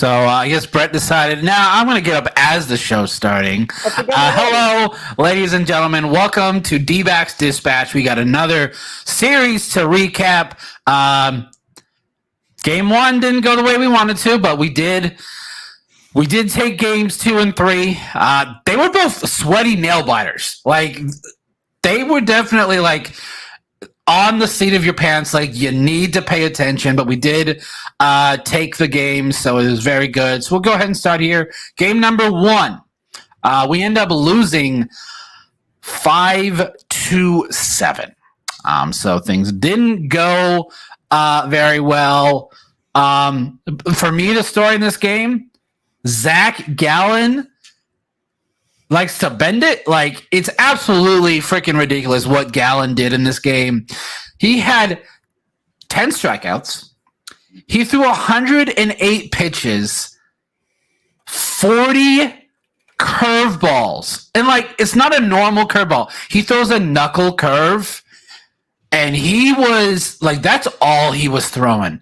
So I guess Brett decided, now I'm going to get up as the show's starting. Hello, ladies and gentlemen. Welcome to Dbacks Dispatch. We got another series to recap. Game 1 didn't go the way we wanted to, but we did take games 2 and 3. They were both sweaty nail biters. Like, they were definitely like on the seat of your pants, like you need to pay attention, but we did take the game, so it was very good. So we'll go ahead and start here. Game number 1. We end up losing 5-7. So things didn't go very well. For me, the story in this game, Zach Gallen likes to bend it. Like, it's absolutely freaking ridiculous what Gallen did in this game. He had 10 strikeouts. He threw 108 pitches, 40 curveballs. And, like, it's not a normal curveball. He throws a knuckle curve, and he was, like, that's all he was throwing.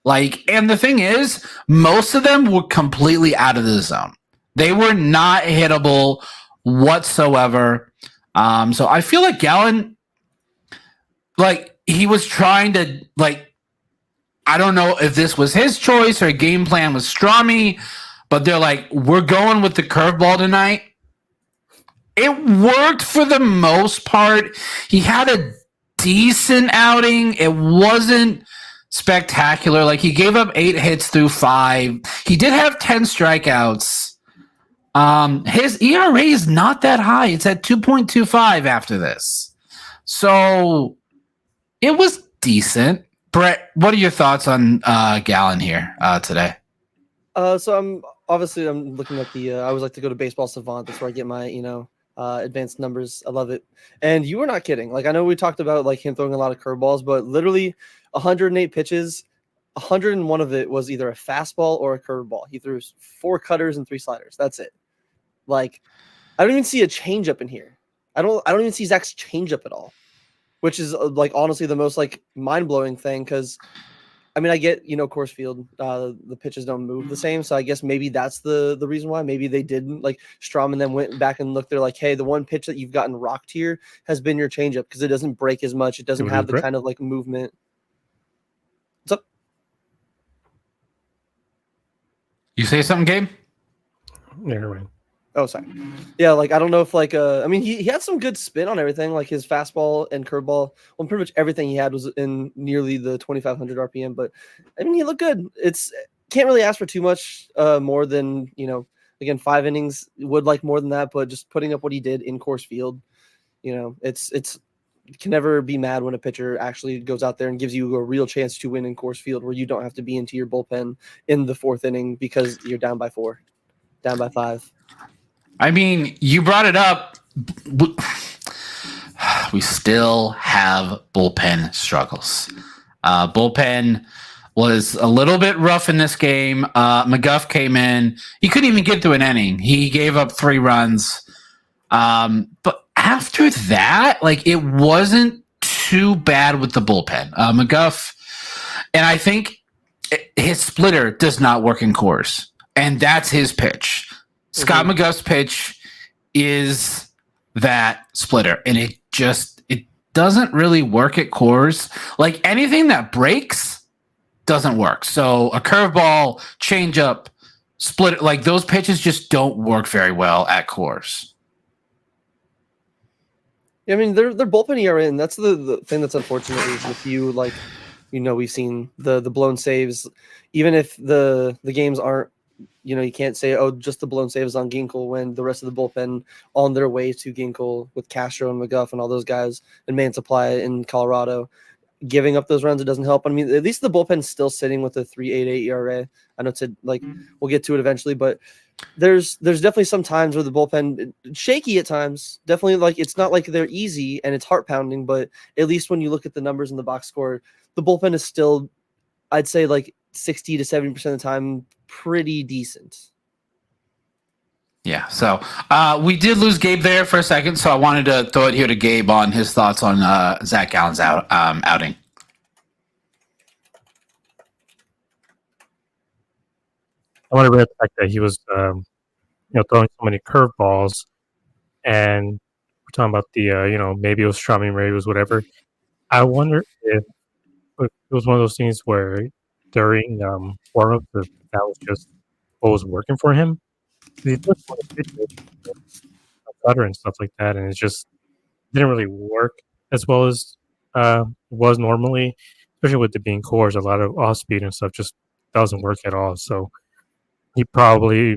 Like, and the thing is, most of them were completely out of the zone. They were not hittable whatsoever. So I feel like Gallen, like, he was trying to, like, I don't know if this was his choice or a game plan with Strami, but they're like, we're going with the curveball tonight. It worked for the most part. He had a decent outing. It wasn't spectacular. Like, he gave up 8 hits through 5. He did have 10 strikeouts. His ERA is not that high. It's at 2.25 after this. So it was decent. Brett, what are your thoughts on Gallen here today? So I'm looking at the I always like to go to Baseball Savant. That's where I get my, advanced numbers. I love it. And you were not kidding. Like, I know we talked about like him throwing a lot of curveballs, but literally 108 pitches, 101 of it was either a fastball or a curveball. He threw 4 cutters and 3 sliders. That's it. Like, I don't even see a changeup in here. I don't even see Zach's changeup at all, which is like honestly the most like mind-blowing thing. Because I mean, I get, Coors Field, the pitches don't move the same, so I guess maybe that's the reason why. Maybe they didn't, like, Strom and them went back and looked. They're like, hey, the one pitch that you've gotten rocked here has been your changeup because it doesn't break as much. It doesn't have the kind of like movement. What's up? You say something, Gabe? Never mind. Oh, sorry. Yeah, like, I don't know if, like, I mean, he had some good spin on everything, like his fastball and curveball. Well, pretty much everything he had was in nearly the 2,500 RPM, but, I mean, he looked good. Can't really ask for too much more than, again, 5 innings. Would like more than that, but just putting up what he did in Coors Field, it's you can never be mad when a pitcher actually goes out there and gives you a real chance to win in Coors Field where you don't have to be into your bullpen in the 4th inning because you're down by 4, down by 5. I mean, you brought it up. We still have bullpen struggles. Bullpen was a little bit rough in this game. McGuff came in. He couldn't even get through an inning. He gave up 3 runs. But after that, like, it wasn't too bad with the bullpen. McGuff, and I think his splitter does not work in Coors, and that's his pitch. Scott McGuff's pitch is that splitter, and it doesn't really work at Coors. Like, anything that breaks doesn't work. So a curveball, changeup, split, like, those pitches just don't work very well at Coors. Yeah, I mean, they're bullpen ERA, and that's the thing that's unfortunate is with you, like, we've seen the blown saves, even if the games aren't, you can't say, oh, just the blown saves on Ginkel when the rest of the bullpen on their way to Ginkel with Castro and McGuff and all those guys and Man Supply in Colorado giving up those runs. It doesn't help. I mean, at least the bullpen's still sitting with a 3.88 ERA. I know we'll get to it eventually, but there's definitely some times where the bullpen shaky at times. Definitely, like, it's not like they're easy and it's heart pounding, but at least when you look at the numbers in the box score, the bullpen is still, I'd say, like 60 to 70% of the time, pretty decent. Yeah, so we did lose Gabe there for a second, so I wanted to throw it here to Gabe on his thoughts on Zach Gallen's outing. wonder about the fact that he was, throwing so many curveballs, and we're talking about the, maybe it was strumming, maybe it was whatever. I wonder if it was one of those things where during warm-up that was just what was working for him. He took one of the pitches, cutter and stuff like that, and it just didn't really work as well as it was normally, especially with it being Coors. A lot of off speed and stuff just doesn't work at all. So he probably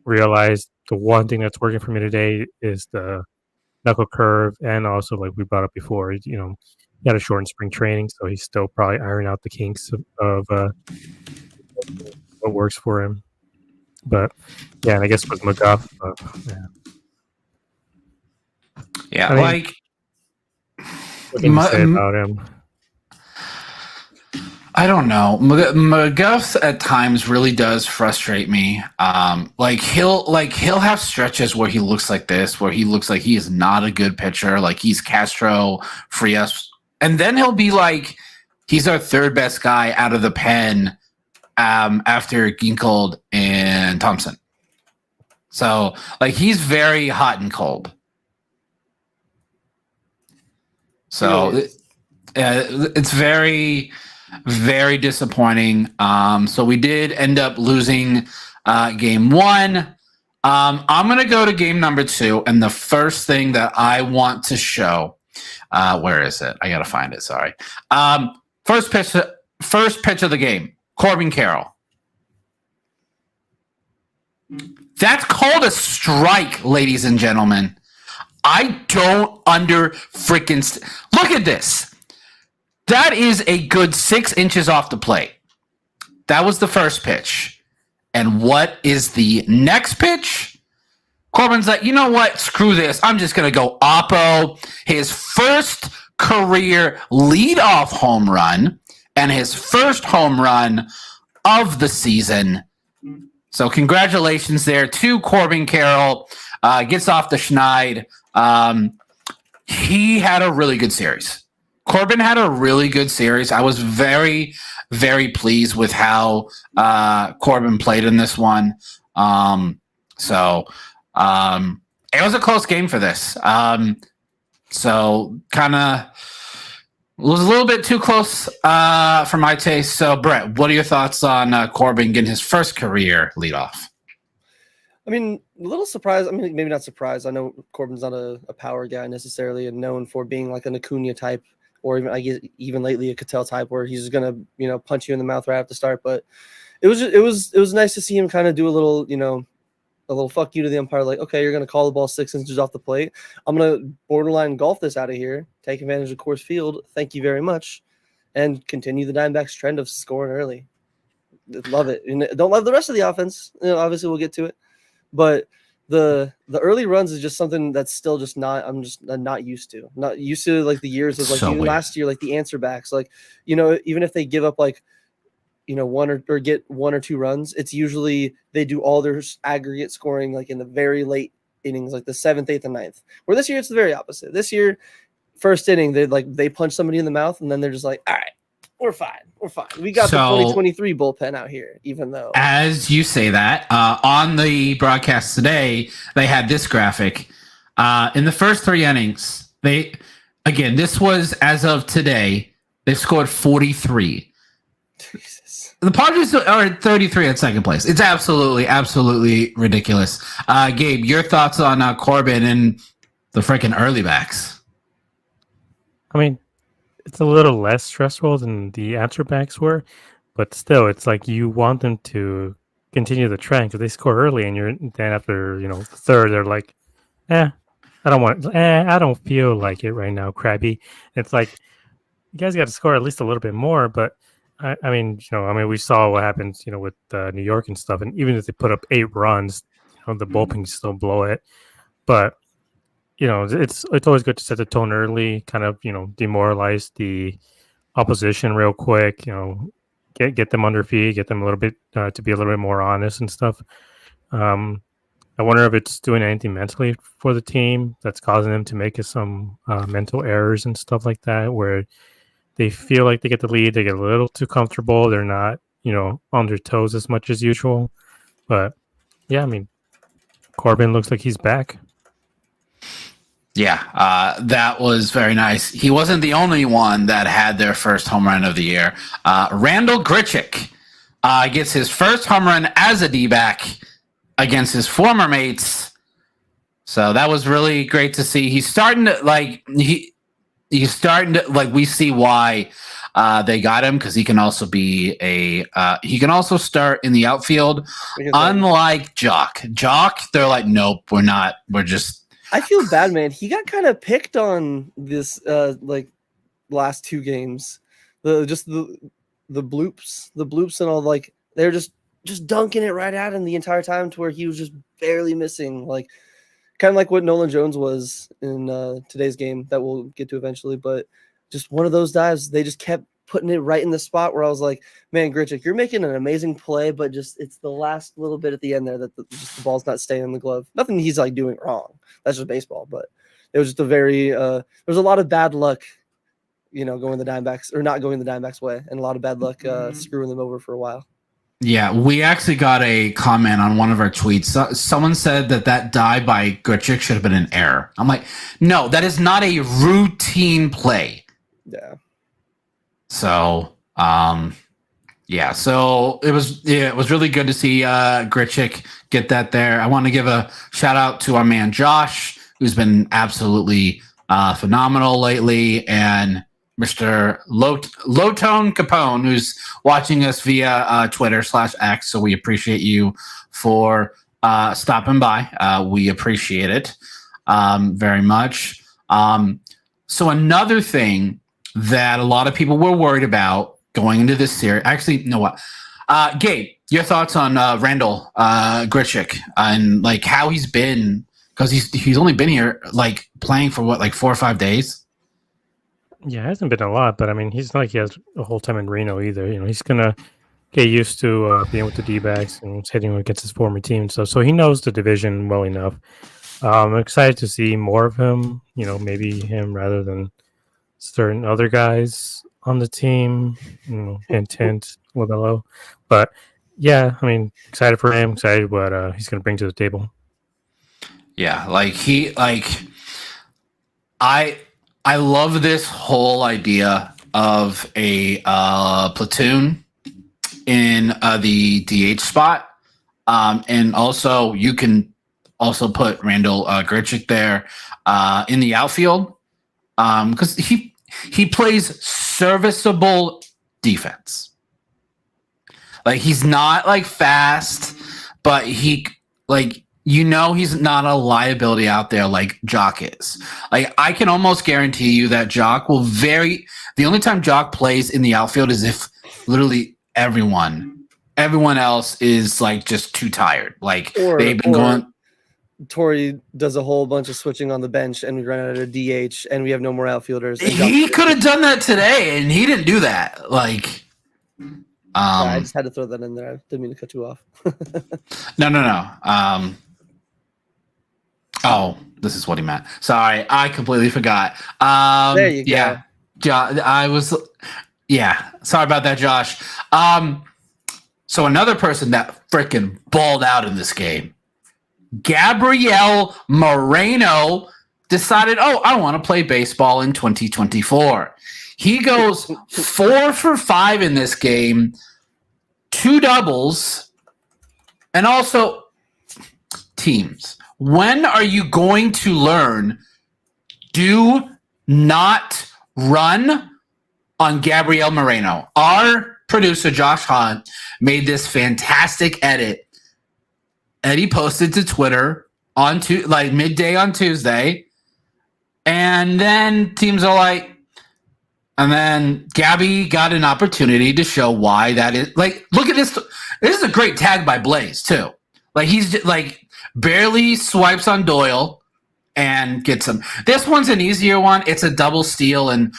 realized the one thing that's working for me today is the knuckle curve, and also like we brought up before, he had a shortened spring training, so he's still probably ironing out the kinks of what works for him. But yeah, and I guess with McGuff, Yeah, I mean, like what can you say about him? I don't know. McGuff at times really does frustrate me. Like he'll have stretches where he looks like this, where he looks like he is not a good pitcher, like he's Castro Frias, and then he'll be like he's our third best guy out of the pen after Ginkold and Thompson. So like he's very hot and cold. So it's very, very disappointing. So we did end up losing game one. I'm going to go to game number 2. And the first thing that I want to show, where is it? I got to find it. Sorry. First pitch of the game, Corbin Carroll. That's called a strike, ladies and gentlemen. I don't look at this. That is a good 6 inches off the plate. That was the first pitch. And what is the next pitch? Corbin's like, you know what? Screw this. I'm just going to go oppo. His first career leadoff home run and his first home run of the season. So congratulations there to Corbin Carroll. Gets off the schneid. He had a really good series. Corbin had a really good series. I was very, very pleased with how Corbin played in this one. It was a close game for this. So kind of was a little bit too close for my taste. So Brett, what are your thoughts on Corbin getting his first career leadoff? I mean, a little surprised. I mean, maybe not surprised. I know Corbin's not a power guy necessarily, and known for being like an Acuna type, or even I guess even lately a Cattell type, where he's gonna punch you in the mouth right after the start. But it was nice to see him kind of do a little fuck you to the umpire, like, okay, you're gonna call the ball 6 inches off the plate. I'm gonna borderline golf this out of here, take advantage of Coors Field. Thank you very much, and continue the Dbacks trend of scoring early. Love it. And don't love the rest of the offense. Obviously, we'll get to it. But the early runs is just something that's still just I'm not used to. Not used to like the years of like last year, like the answer backs. Like, even if they give up like, one or get 1 or 2 runs, it's usually they do all their aggregate scoring like in the very late innings, like the 7th, 8th, and 9th. Where this year it's the very opposite. This year, first inning, they punch somebody in the mouth, and then they're just like, all right, we're fine. We got the 2023 bullpen out here, even though. As you say that, on the broadcast today, they had this graphic. In the first 3 innings, this was as of today, they scored 43. Jesus. The Padres are at 33 at second place. It's absolutely ridiculous. Gabe, your thoughts on Corbin and the freaking early backs? I mean, it's a little less stressful than the answer backs were, but still, it's like you want them to continue the trend because they score early, and then after the third, they're like, I don't feel like it right now, crabby. It's like you guys got to score at least a little bit more, but I mean, we saw what happens, with New York and stuff, and even if they put up 8 runs, the bullpen can still blow it, but. It's always good to set the tone early, kind of, demoralize the opposition real quick, get them under feet, get them a little bit to be a little bit more honest and stuff. I wonder if it's doing anything mentally for the team that's causing them to make some mental errors and stuff like that, where they feel like they get the lead, they get a little too comfortable, they're not, on their toes as much as usual. But yeah, I mean, Corbin looks like he's back. Yeah, that was very nice. He wasn't the only one that had their first home run of the year. Randall Grichuk gets his first home run as a D-back against his former mates. So that was really great to see. He's starting to he's starting to we see why they got him, because he can also be he can also start in the outfield. Unlike Jock, they're like, nope, we're not. We're just. I feel bad, man. He got kind of picked on this last two games. The bloops and all, like they're just dunking it right at him the entire time, to where he was just barely missing, like kind of like what Nolan Jones was in today's game that we'll get to eventually. But just one of those dives, they just kept putting it right in the spot where I was like, man, Grichuk, you're making an amazing play, but just it's the last little bit at the end there that the ball's not staying in the glove. Nothing he's like doing wrong. That's just baseball. But it was just a very there was a lot of bad luck, going the Dbacks, or not going the Dbacks way, and a lot of bad luck screwing them over for a while. Yeah, we actually got a comment on one of our tweets. Someone said that dive by Grichuk should have been an error. I'm like, no, that is not a routine play. Yeah. So, so it was really good to see Grichuk get that there. I want to give a shout out to our man Josh, who's been absolutely phenomenal lately, and Mr. Lowtone Capone, who's watching us via Twitter /X. So we appreciate you for stopping by. We appreciate it very much. So another thing that a lot of people were worried about going into this series. Actually, you know what? Gabe, your thoughts on Randall Grichuk and like how he's been, because he's only been here like playing for 4 or 5 days. Yeah, it hasn't been a lot, but I mean, he's not like he has a whole time in Reno either. He's gonna get used to being with the D-backs and hitting against his former team and stuff. So he knows the division well enough. I'm excited to see more of him. Maybe him rather than certain other guys on the team. Hint, a little bit low. But yeah, I mean, excited for him. Excited what he's gonna bring to the table. Yeah, I love this whole idea of a platoon in the DH spot. And also you can also put Randall Grichuk there in the outfield, because he plays serviceable defense. Like, he's not like fast, but he's not a liability out there like Jock is. Like, I can almost guarantee you that Jock will the only time Jock plays in the outfield is if literally everyone else is like just too tired. Like, they've been going. Torrey does a whole bunch of switching on the bench, and we run out of DH, and we have no more outfilders. He could have done that today, and he didn't do that. Like, I just had to throw that in there. I didn't mean to cut you off. No. Oh, this is what he meant. Sorry, I completely forgot. There you go. Yeah, sorry about that, Josh. So another person that freaking balled out in this game, Gabriel Moreno, decided, I want to play baseball in 2024. He goes 4 for 5 in this game, 2 doubles, and also teams. When are you going to learn? Do not run on Gabriel Moreno. Our producer, Josh Hunt, made this fantastic edit. Eddie posted to Twitter on midday on Tuesday. And then teams are like, and then Gabby got an opportunity to show why that is. Like, look at this. This is a great tag by Blaze, too. Like, he's just, like, barely swipes on Doyle and gets him. This one's an easier one. It's a double steal, and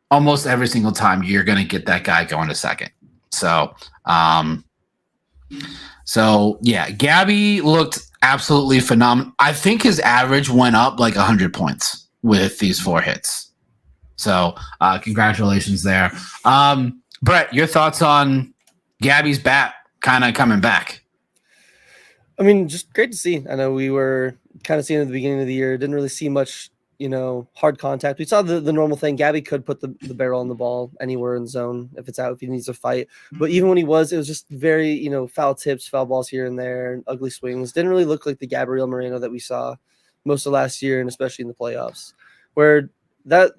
almost every single time you're going to get that guy going to second. So, yeah, Gabby looked absolutely phenomenal. I think his average went up like 100 points with these 4 hits. So, congratulations there. Brett, your thoughts on Gabby's bat kind of coming back? I mean, just great to see. I know we were kind of seeing at the beginning of the year, didn't really see much, hard contact. We saw the normal thing. Gabby could put the barrel on the ball anywhere in zone if it's out, if he needs to fight. But even when it was just very, foul tips, foul balls here and there, and ugly swings. Didn't really look like the Gabriel Moreno that we saw most of last year, and especially in the playoffs, where that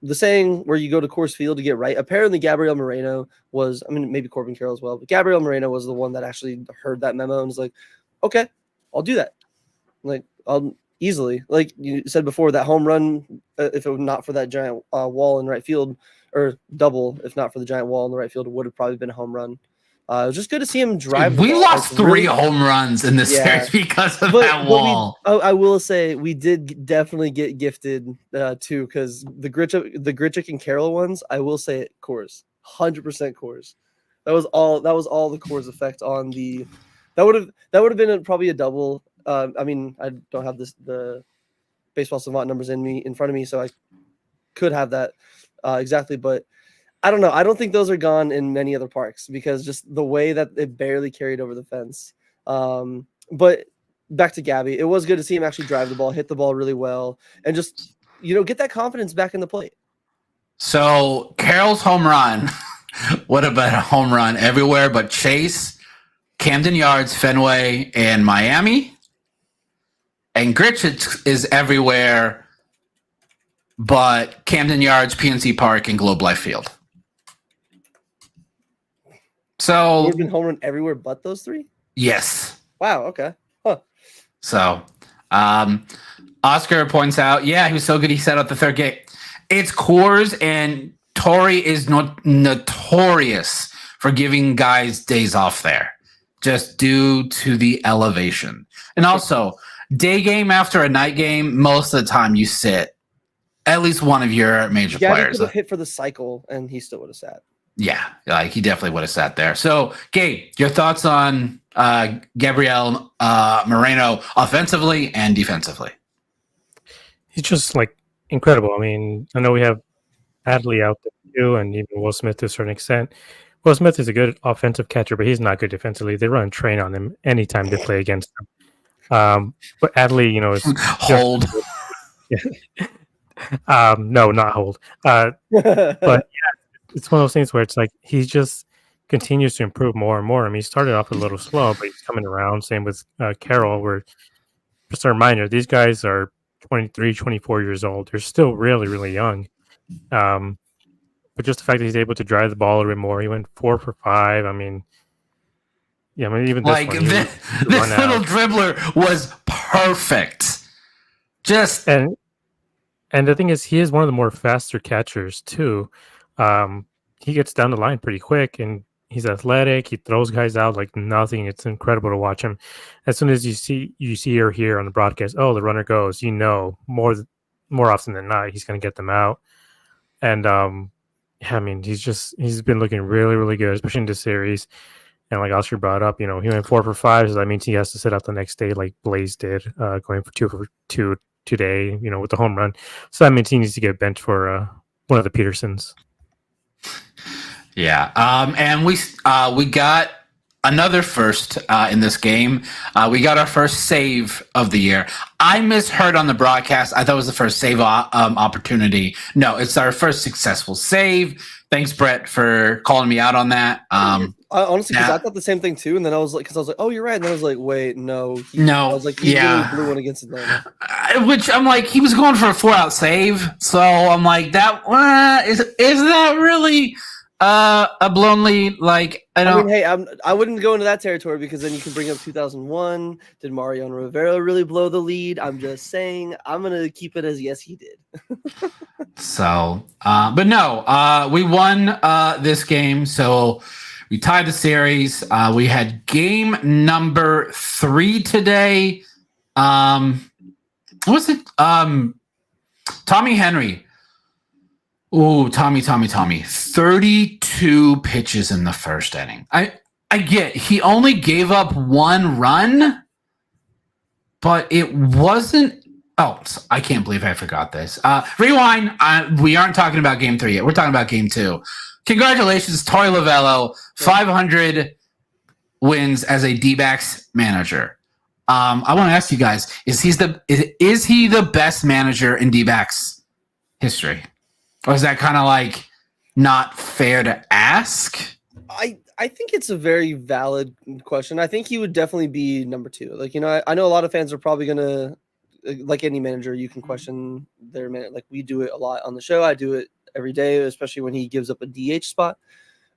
the saying where you go to Coors Field to get right. Apparently, Gabriel Moreno was, I mean, maybe Corbin Carroll as well, but Gabriel Moreno was the one that actually heard that memo and was like, okay, I'll do that. Like, I'll easily, like you said before, that home run, if it were not for that giant wall in right field, or double, if not for the giant wall in the right field, it would have probably been a home run. It was just good to see him drive. We lost three home runs in this series because of that wall. I will say we did definitely get gifted too, because the Grichuk and Carroll ones. I will say it, Coors, 100% Coors. That was all the Coors effect on the. That would have been probably a double. I mean, I don't have the baseball savant numbers in front of me, so I could have that exactly, but. I don't know. I don't think those are gone in many other parks because just the way that it barely carried over the fence. But back to Gabby, it was good to see him actually drive the ball, hit the ball really well, and just get that confidence back in the plate. So Carroll's home run would have been a home run everywhere but Chase, Camden Yards, Fenway, and Miami. And Grichuk is everywhere but Camden Yards, PNC Park, and Globe Life Field. So we've been home run everywhere but those three? Yes. Wow, okay. Huh. So Oscar points out, he was so good he set up the third gate. It's Coors, and Torrey is notorious for giving guys days off there just due to the elevation. And also, day game after a night game, most of the time you sit at least one of your major players. He could have hit for the cycle, and he still would have sat. Yeah, like he definitely would have sat there. So, Gabe, your thoughts on Gabriel Moreno offensively and defensively? He's just like incredible. I mean, I know we have Adley out there too, and even Will Smith to a certain extent. Will Smith is a good offensive catcher, but he's not good defensively. They run train on him anytime they play against him. But Adley, is hold. No, not hold. But yeah. It's one of those things where it's like he just continues to improve more and more. I mean, he started off a little slow, but he's coming around. Same with Carroll, where just a reminder, these guys are 23, 24 years old. They're still really, really young. But just the fact that he's able to drive the ball a little bit more, he went 4 for 5. I mean, even this one, this little dribbler was perfect. And the thing is, he is one of the more faster catchers too. He gets down the line pretty quick, and he's athletic. He throws guys out like nothing. It's incredible to watch him. As soon as you see or hear on the broadcast, oh, the runner goes, more often than not, he's going to get them out. And I mean, he's been looking really, really good, especially in this series. And like Oscar brought up, he went 4 for 5, so that means he has to sit out the next day, like Blaze did, going for 2 for 2 today, with the home run. So that means he needs to get benched for one of the Petersons. Yeah, and we got another first in this game. We got our first save of the year. I misheard on the broadcast. I thought it was the first save opportunity. No, it's our first successful save. Thanks, Brett, for calling me out on that. Honestly, because I thought the same thing too, and then I was like, oh, you're right, and then I was like, wait, no. No, I was like, he really blew one against Atlanta. Which I'm like, he was going for a 4-out save, so I'm like, that is that really a blown lead? Like, I mean, hey, I wouldn't go into that territory because then you can bring up 2001. Did Mariano Rivera really blow the lead? I'm just saying, I'm gonna keep it as yes, he did. So, but no, we won this game, so we tied the series. We had game number 3 today. What was it? Tommy Henry. Ooh, Tommy. 32 pitches in the first inning. I get he only gave up 1 run, but it wasn't. Oh, I can't believe I forgot this. Rewind. We aren't talking about game 3 yet. We're talking about game 2. Congratulations, Torey Lovello. 500 wins as a D-backs manager. I want to ask you guys: is he the best manager in D-backs history, or is that kind of like not fair to ask? I think it's a very valid question. I think he would definitely be number 2. Like, I know a lot of fans are probably gonna, like any manager, you can question their man. Like, we do it a lot on the show. I do it every day, especially when he gives up a DH spot.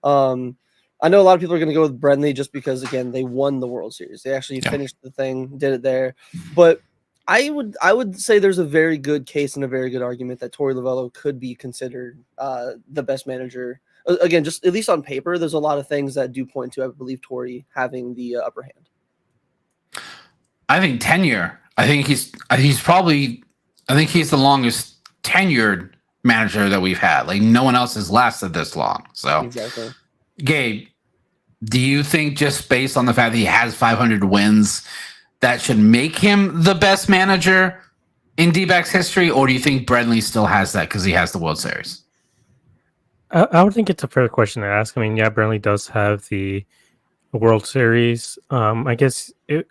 I know a lot of people are going to go with Brenly just because, again, they won the World Series. They actually finished the thing, did it there. But I would say there's a very good case and a very good argument that Torey Lovullo could be considered the best manager. Again, just at least on paper, there's a lot of things that do point to, I believe, Torey having the upper hand. I think tenure. I think he's the longest tenured manager that we've had. Like, no one else has lasted this long. So Exactly. Gabe, do you think just based on the fact that he has 500 wins, that should make him the best manager in D-backs history, or do you think Brenly still has that because he has the World Series? I would think it's a fair question to ask. I mean, yeah, Burnley does have the World Series. I guess the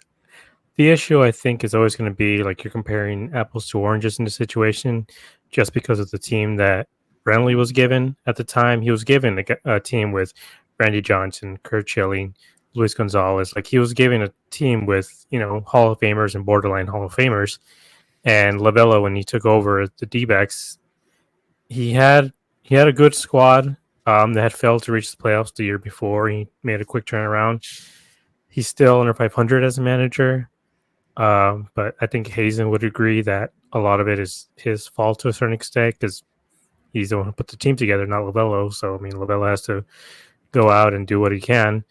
issue, I think, is always going to be like you're comparing apples to oranges in the situation just because of the team that Brenly was given at the time. He was given a team with Randy Johnson, Kurt Schilling, Luis Gonzalez. Like, he was given a team with, Hall of Famers and borderline Hall of Famers. And Lovullo, when he took over the D-backs, he had a good squad that had failed to reach the playoffs the year before. He made a quick turnaround. He's still under 500 as a manager. But I think Hazen would agree that a lot of it is his fault to a certain extent because he's the one who put the team together, not Lovullo. So, I mean, Lovullo has to go out and do what he can.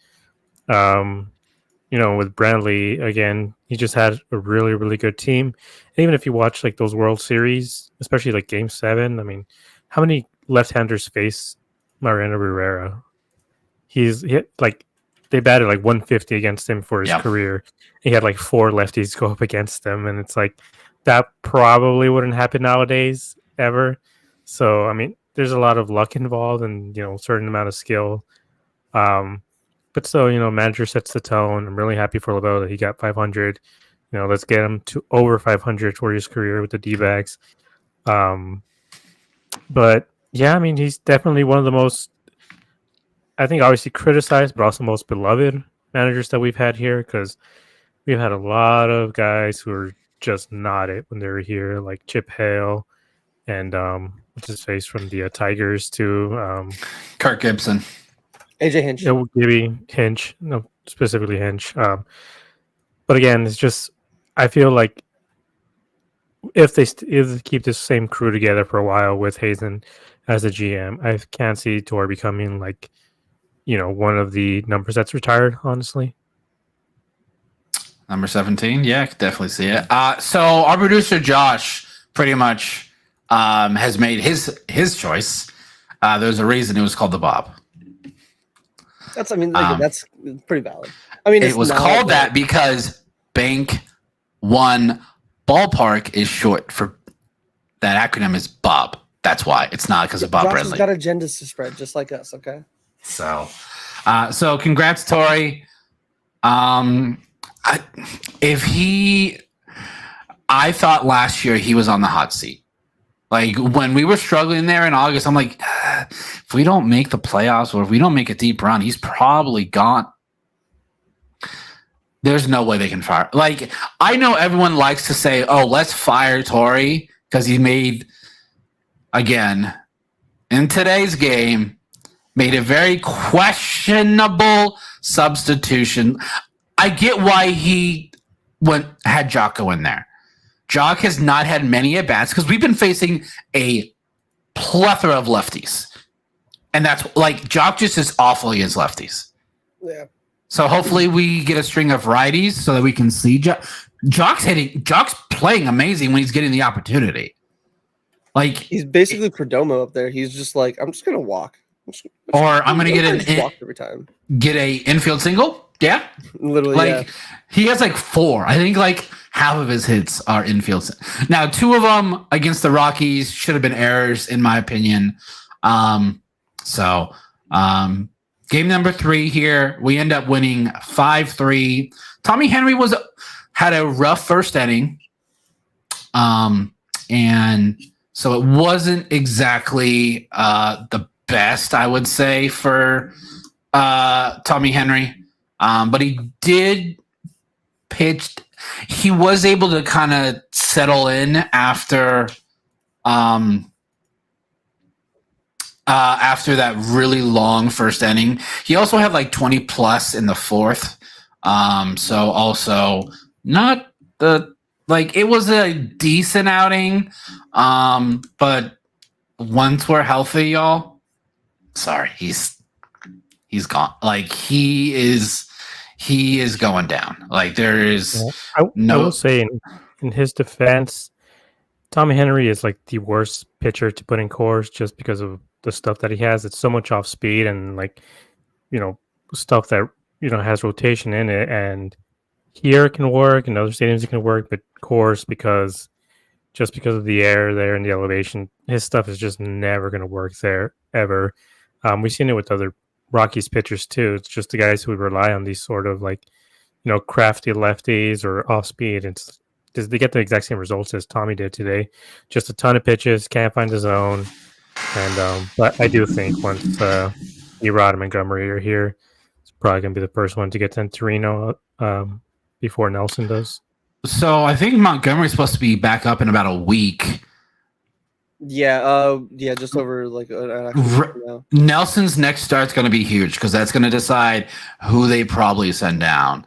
With Brenly, again, he just had a really, really good team. And even if you watch like those World Series, especially like Game 7, I mean, how many left-handers face Mariano Rivera? They batted like 150 against him for his career. He had like 4 lefties go up against him, and it's like that probably wouldn't happen nowadays ever. So, I mean, there's a lot of luck involved and, a certain amount of skill. But still, manager sets the tone. I'm really happy for Lovullo that he got 500. Let's get him to over 500 for his career with the D-backs. But yeah, I mean, he's definitely one of the most, I think, obviously criticized, but also most beloved managers that we've had here, because we've had a lot of guys who are just not it when they were here, like Chip Hale and what's his face from the Tigers to Kirk Gibson. AJ Hinch. Maybe Hinch, no, specifically Hinch. But again, it's just, I feel like if they keep this same crew together for a while with Hazen as a GM, I can't see Torey becoming like, one of the numbers that's retired, honestly. Number 17? Yeah, I could definitely see it. So our producer, Josh, pretty much has made his choice. There's a reason it was called the Bob. That's pretty valid. I mean, it was called that because Bank One Ballpark is short for that acronym is Bob. That's why. It's not because of Bob Josh Brenly. Has got agendas to spread, just like us. Okay. So congrats, Torey. I thought last year he was on the hot seat. Like, when we were struggling there in August, I'm like, if we don't make the playoffs or if we don't make a deep run, he's probably gone. There's no way they can fire. Like, I know everyone likes to say, oh, let's fire Torey because he made, again, in today's game, made a very questionable substitution. I get why he had Jocko in there. Jock has not had many at-bats because we've been facing a plethora of lefties. And that's like, Jock just is awful against lefties. Yeah. So hopefully we get a string of righties so that we can see Jock's playing amazing when he's getting the opportunity. Like, he's basically Perdomo up there. He's just like, I'm just gonna walk. I'm gonna get walk every time. Get a infield single. Yeah. Literally, like, he has like 4. I think like half of his hits are infield. Now, 2 of them against the Rockies should have been errors, in my opinion. game number 3 here. We end up winning 5-3. Tommy Henry had a rough first inning. And so it wasn't exactly the best, I would say, for Tommy Henry. But he did pitch. He was able to kind of settle in after that really long first inning. He also had like 20 plus in the 4th. So also not it was a decent outing. But once we're healthy, y'all, sorry, he's gone. Like he is going down. Like there is I will say in his defense, Tommy Henry is like the worst pitcher to put in Coors just because of the stuff that he has. It's so much off speed and stuff that has rotation in it. And here it can work, and other stadiums it can work, but Coors because of the air there and the elevation, his stuff is just never going to work there ever. We've seen it with other Rockies pitchers too. It's just the guys who rely on these sort of crafty lefties or off speed. They get the exact same results as Tommy did today. Just a ton of pitches, can't find the zone. And but I do think once Erod and Montgomery are here, it's probably going to be the first one to get sent to Reno before Nelson does. So I think Montgomery's supposed to be back up in about a week. Yeah, just over Nelson's next start's going to be huge because that's going to decide who they probably send down.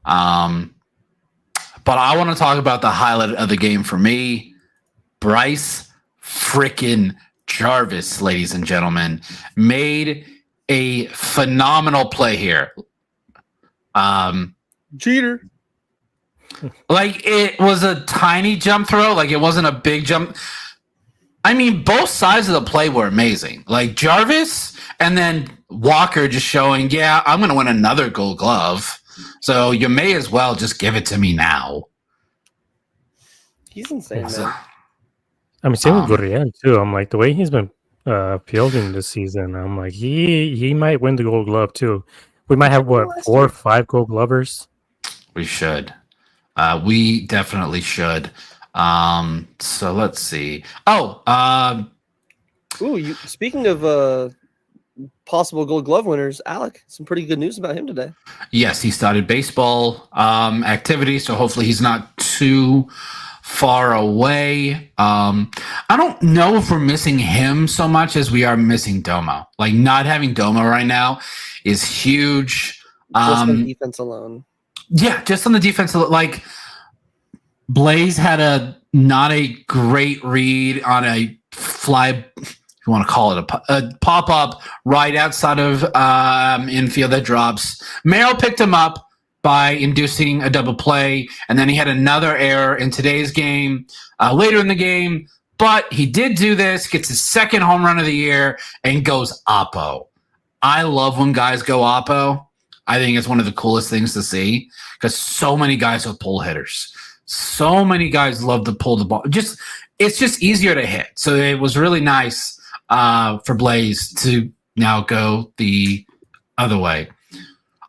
But I want to talk about the highlight of the game for me. Bryce freaking Jarvis, ladies and gentlemen, made a phenomenal play here. Cheater. Like it was a tiny jump throw. Like it wasn't a big jump. I mean, both sides of the play were amazing. Like Jarvis and then Walker just showing, yeah, I'm going to win another Gold Glove. So you may as well just give it to me now. He's insane, man. I mean, same with Gurriel too. I'm like, the way he's been fielding this season, I'm like, he might win the Gold Glove too. We might have 4 or 5 Gold Glovers. We should. We definitely should. So let's see. Speaking of possible Gold Glove winners, Alec, some pretty good news about him today. Yes, he started baseball activity, so hopefully he's not too far away. I don't know if we're missing him so much as we are missing Domo. Like not having Domo right now is huge. Just on defense alone. Yeah, just on the defense. Like Blaze had not a great read on a fly. You want to call it a pop up right outside of infield that drops. Merrill picked him up by inducing a double play, and then he had another error in today's game later in the game. But he did do this, gets his second home run of the year, and goes oppo. I love when guys go oppo. I think it's one of the coolest things to see because so many guys are pull hitters. So many guys love to pull the ball. It's just easier to hit. So it was really nice for Blaze to now go the other way.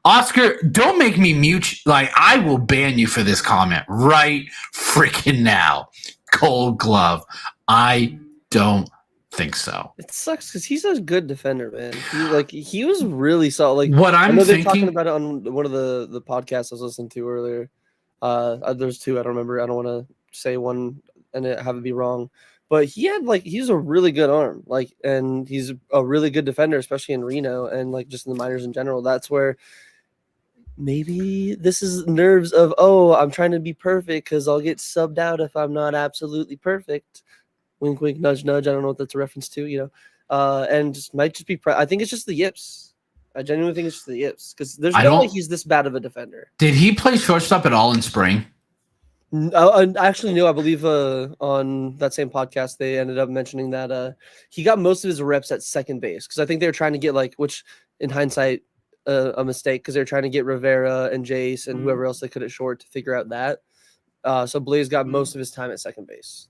Oscar, don't make me mute. Like, I will ban you for this comment right freaking now. Gold Glove. I don't think so. It sucks because he's a good defender, man. He was really solid. What I'm thinking, talking about it on one of the podcasts I was listening to earlier. There's 2. I don't remember. I don't want to say one and have it be wrong. But he's a really good arm. And he's a really good defender, especially in Reno and just in the minors in general. That's where maybe this is nerves of, I'm trying to be perfect because I'll get subbed out if I'm not absolutely perfect. Wink, wink, nudge, nudge. I don't know what that's a reference to, and might just be. I think it's just the yips. I genuinely think it's just the yips because there's no way he's this bad of a defender. Did he play shortstop at all in spring? I actually knew. I believe on that same podcast they ended up mentioning that he got most of his reps at second base because I think they were trying to get which in hindsight a mistake because they were trying to get Rivera and Jace and whoever else they could at short to figure out that. So Blaze got most of his time at second base.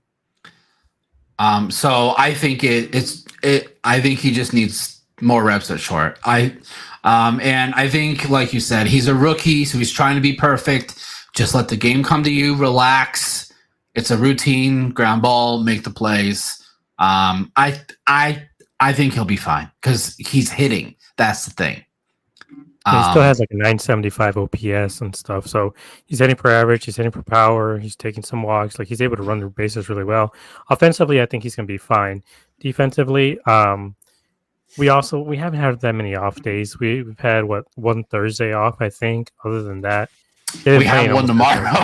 So I think I think he just needs more reps at short. And I think, like you said, he's a rookie, so he's trying to be perfect. Just let the game come to you. Relax. It's a routine. Ground ball. Make the plays. I think he'll be fine because he's hitting. That's the thing. He still has like a 975 OPS and stuff. So he's hitting per average. He's hitting per power. He's taking some walks. Like he's able to run the bases really well. Offensively, I think he's going to be fine. Defensively, we haven't had that many off days. We've had one Thursday off, I think. Other than that, we have one tomorrow.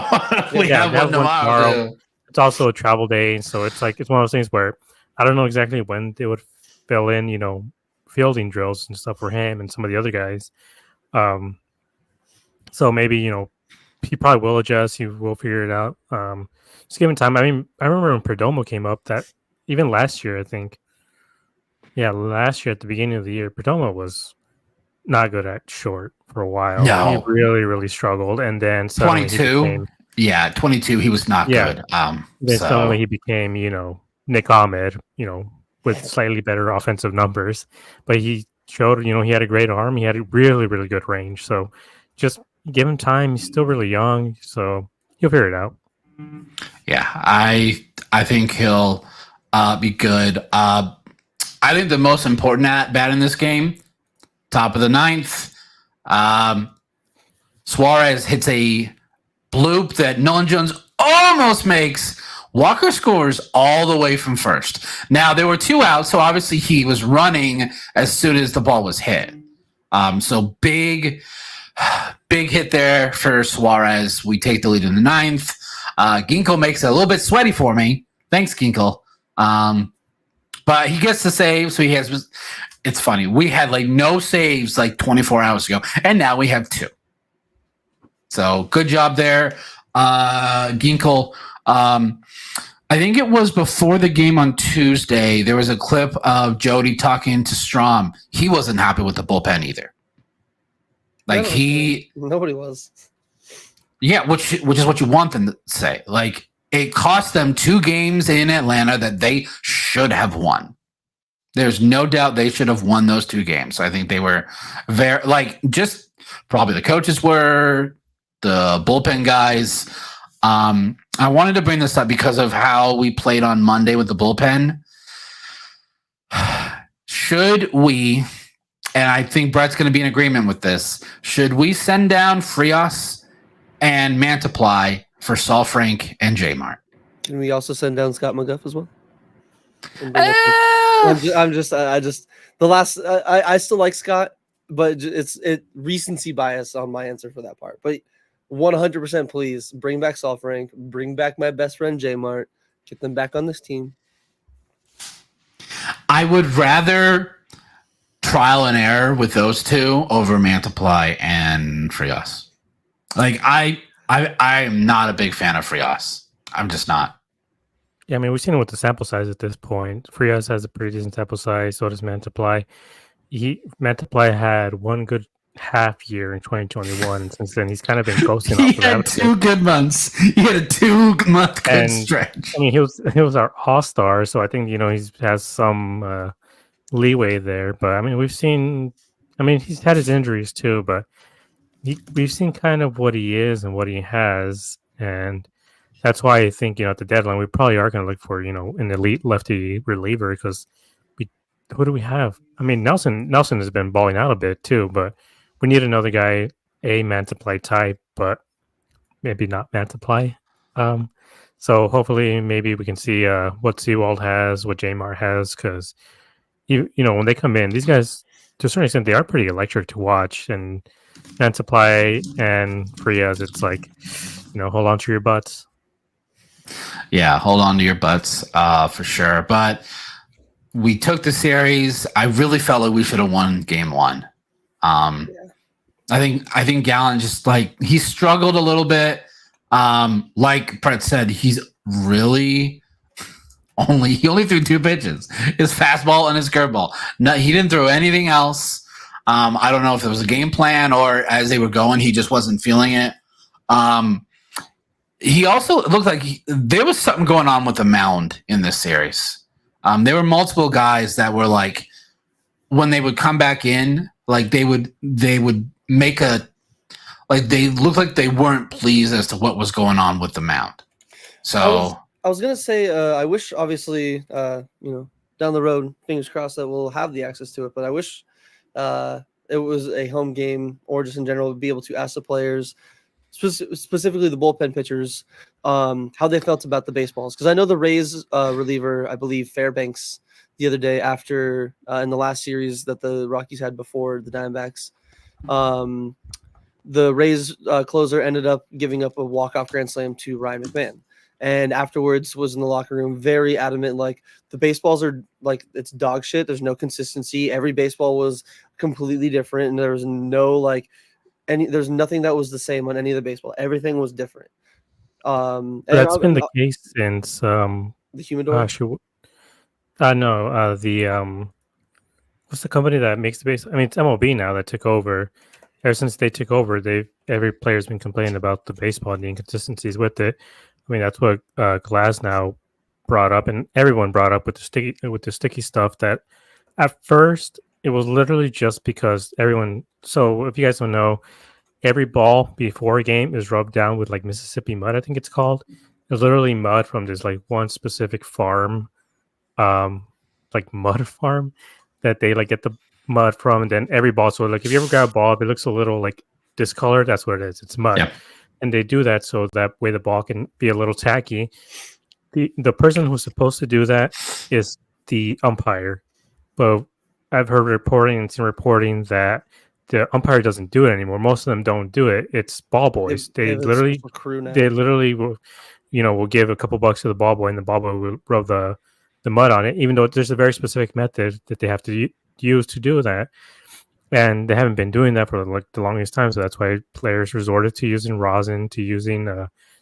we have one tomorrow. It's also a travel day, so it's one of those things where I don't know exactly when they would fill in, fielding drills and stuff for him and some of the other guys. So maybe, he probably will adjust. He will figure it out. Just give him time. I mean, I remember when Perdomo came up that even last year, I think. Yeah, last year at the beginning of the year, Perdomo was not good at short for a while. No. He really, really struggled. And then suddenly 22. 22, he was not good. Then suddenly he became, Nick Ahmed, with slightly better offensive numbers. But he showed, he had a great arm. He had a really, really good range. So just give him time. He's still really young, so he'll figure it out. Yeah, I think he'll be good. I think the most important at-bat in this game, top of the ninth, Suarez hits a bloop that Nolan Jones almost makes. Walker scores all the way from first. Now, there were 2 outs, so obviously he was running as soon as the ball was hit. So big hit there for Suarez. We take the lead in the ninth. Ginkel makes it a little bit sweaty for me. Thanks, Ginkel. But he gets the save, so he has. It's funny. We had no saves 24 hours ago, and now we have 2. So good job there, Ginkel. I think it was before the game on Tuesday. There was a clip of Jody talking to Strom. He wasn't happy with the bullpen either. Nobody was. Yeah, which is what you want them to say. It cost them 2 games in Atlanta that they should have won. There's no doubt they should have won those 2 games. I think they were very just probably the coaches were, the bullpen guys. I wanted to bring this up because of how we played on Monday with the bullpen. Should we, and I think Brett's going to be in agreement with this, should we send down Frias and Mantiply for Saul Frank and J Mart? Can we also send down Scott McGuff as well? I still like Scott, but it's recency bias on my answer for that part. But 100% please bring back Saul Frank, bring back my best friend J Mart, get them back on this team. I would rather trial and error with those 2 over Mantiply and Frias. I am not a big fan of Frias. I'm just not. Yeah, I mean, we've seen it with the sample size at this point. Frias has a pretty decent sample size. So does Mantiply. Mantiply had one good half year in 2021, and since then he's kind of been coasting off of that. He had 2 good months. He had a 2-month good stretch. I mean, he was our all-star, so I think he has some leeway there. But I mean, he's had his injuries too, but we've seen kind of what he is and what he has, and that's why I think at the deadline we probably are going to look for an elite lefty reliever, because who do we have? I mean, Nelson has been balling out a bit too, but we need another guy, a Mantiply type, but maybe not Mantiply. So hopefully maybe we can see what Seawald has, what J-Mart has, because when they come in, these guys to a certain extent they are pretty electric to watch, and Mantiply and Frias, it's hold on to your butts. Yeah, hold on to your butts for sure. But we took the series. I really felt like we should have won game 1. I think Gallen just he struggled a little bit. Like Brett said, he's really he only threw 2 pitches, his fastball and his curveball. No, he didn't throw anything else. I don't know if it was a game plan or as they were going, he just wasn't feeling it. He also looked like there was something going on with the mound in this series. There were multiple guys that were when they would come back in, like they would make a like they looked like they weren't pleased as to what was going on with the mound. So I was gonna say I wish obviously down the road, fingers crossed that we'll have the access to it, but I wish it was a home game or just in general be able to ask the players, specifically the bullpen pitchers, how they felt about the baseballs. Because I know the Rays reliever, I believe Fairbanks, the other day after in the last series that the Rockies had before the Diamondbacks, the Rays closer ended up giving up a walk-off grand slam to Ryan McMahon. And afterwards was in the locker room very adamant, like the baseballs are like it's dog shit. There's no consistency. Every baseball was completely different, and there was no there's nothing that was the same on any of the baseball. Everything was different. That's been the case since the humidor. What's the company that makes the base? I mean, it's MLB now that took over. Ever since they took over, every player's been complaining about the baseball and the inconsistencies with it. I mean, that's what Glass now brought up, and everyone brought up with the sticky stuff. That at first it was literally just because everyone. So if you guys don't know, every ball before a game is rubbed down with like Mississippi mud, I think it's called. It's literally mud from this like one specific farm, like mud farm that they like get the mud from, and then every ball. So like if you ever grab a ball, if it looks a little like discolored, that's what it is. It's mud. Yeah. And they do that so that way the ball can be a little tacky. The person who's supposed to do that is the umpire. But I've heard reporting that the umpire doesn't do it anymore. Most of them don't do it. It's ball boys. They literally will give a couple bucks to the ball boy, and the ball boy will rub the mud on it, even though there's a very specific method that they have to use to do that. And they haven't been doing that for like the longest time, so that's why players resorted to using rosin, to using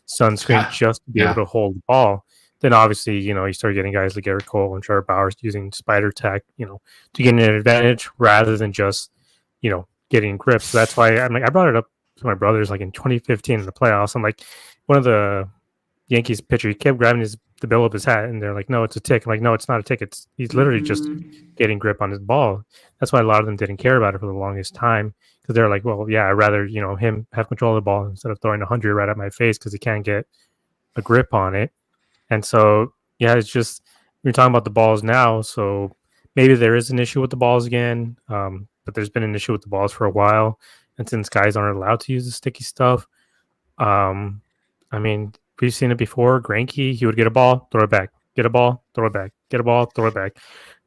sunscreen just to be able to hold the ball. Then obviously, you start getting guys like Garrett Cole and Trevor Bauer using spider tack, to get an advantage rather than just, getting grip. So that's why I brought it up to my brothers like in 2015 in the playoffs. I'm like, one of the Yankees pitcher, he kept grabbing the bill of his hat, and they're like, "No, it's a tick." I'm like, "No, it's not a tick. He's literally just getting grip on his ball." That's why a lot of them didn't care about it for the longest time, because they're like, "Well, yeah, I'd rather him have control of the ball instead of throwing 100 right at my face because he can't get a grip on it." And so, yeah, it's just we're talking about the balls now, so maybe there is an issue with the balls again, but there's been an issue with the balls for a while, and since guys aren't allowed to use the sticky stuff, I mean, we've seen it before. Greinke, he would get a ball, throw it back, get a ball, throw it back, get a ball, throw it back.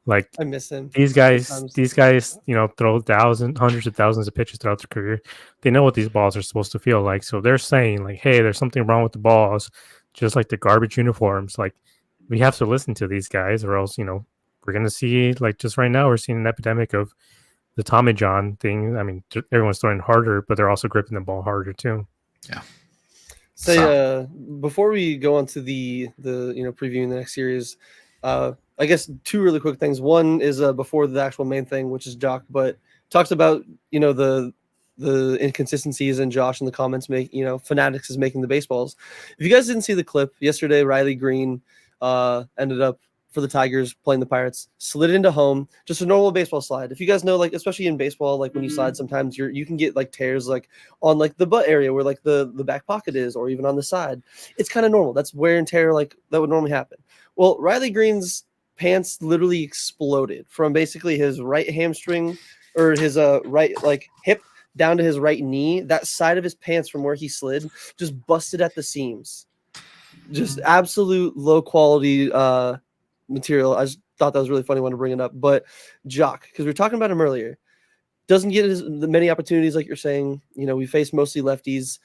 Like I miss him. These guys, throw hundreds of thousands of pitches throughout their career. They know what these balls are supposed to feel like. So they're saying like, hey, there's something wrong with the balls, just like the garbage uniforms. Like we have to listen to these guys, or else, we're going to see, like just right now, we're seeing an epidemic of the Tommy John thing. I mean, everyone's throwing harder, but they're also gripping the ball harder too. Yeah. So before we go on to the previewing the next series, I guess two really quick things. One is before the actual main thing, which is Jock, but talks about the inconsistencies, and Josh in the comments Fanatics is making the baseballs. If you guys didn't see the clip yesterday, Riley Green ended up for the Tigers playing the Pirates, slid into home, just a normal baseball slide. If you guys know, like especially in baseball, like when you slide, sometimes you can get like tears like on like the butt area where like the back pocket is, or even on the side. It's kind of normal. That's wear and tear, like that would normally happen. Well, Riley Green's pants literally exploded from basically his right hamstring or his right like hip down to his right knee. That side of his pants from where he slid just busted at the seams. Just absolute low quality material. I just thought that was really funny. I wanted to bring it up. But Jock, because we were talking about him earlier, doesn't get as many opportunities like you're saying. We face mostly lefties.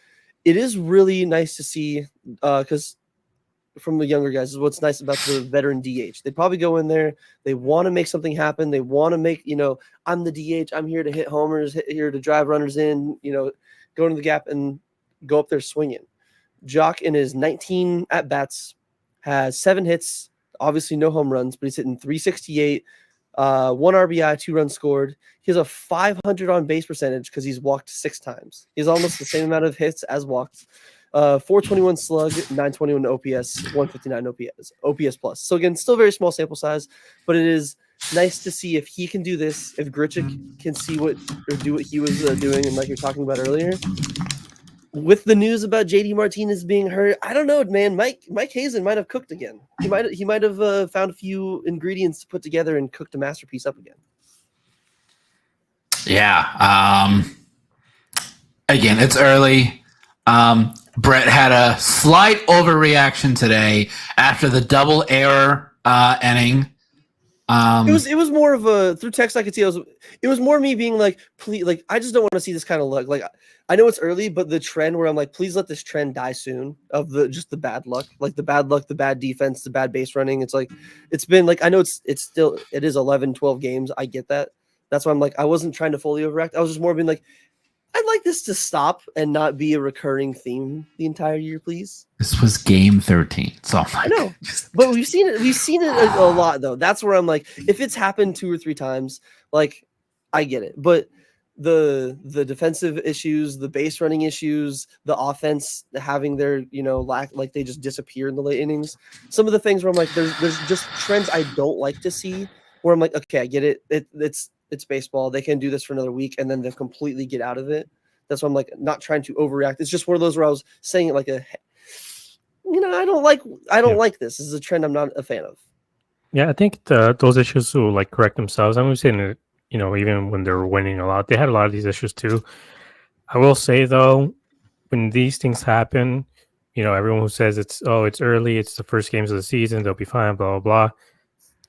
It is really nice to see because from the younger guys is what's nice about the veteran DH. They probably go in there. They want to make something happen. They want to make, I'm the DH. I'm here to hit homers, here to drive runners in, go into the gap and go up there swinging. Jock in his 19 at-bats has 7 hits, obviously no home runs, but he's hitting 368, 1 RBI, 2 runs scored. He has a 500 on base percentage because he's walked 6 times. He's almost the same amount of hits as walks. 421 slug, 921 OPS, 159 OPS plus. So again, still very small sample size, but it is nice to see if he can do this, if Grichuk can see what or do what he was doing, and like you're talking about earlier. With the news about JD Martinez being hurt, I don't know, man. Mike Hazen might have cooked again. He might have found a few ingredients to put together and cooked a masterpiece up again. Yeah. Again, it's early. Brett had a slight overreaction today after the double error inning. It was more of a through text I could see. It was more me being like, please, like I just don't want to see this kind of luck. Like I know it's early, but the trend where I'm like, please let this trend die soon of the bad luck, like the bad luck, the bad defense, the bad base running. It's like it's been like I know it is 11, 12 games. I get that. That's why I'm like I wasn't trying to fully overreact. I was just more being like, I'd like this to stop and not be a recurring theme the entire year, please. This was game 13. So I'm like, I know, but we've seen it a lot though. That's where I'm like, if it's happened 2 or 3 times, like I get it. But the defensive issues, the base running issues, the offense having their lack, like they just disappear in the late innings. Some of the things where I'm like, there's just trends I don't like to see. Where I'm like, okay, I get it. It's baseball. They can do this for another week, and then they'll completely get out of it. That's why I'm like not trying to overreact. It's just one of those where I was saying it like I don't like this. This is a trend I'm not a fan of. Yeah, I think those issues will like correct themselves. I'm saying that even when they're winning a lot, they had a lot of these issues too. I will say though, when these things happen, everyone who says it's early, it's the first games of the season, they'll be fine, blah blah blah.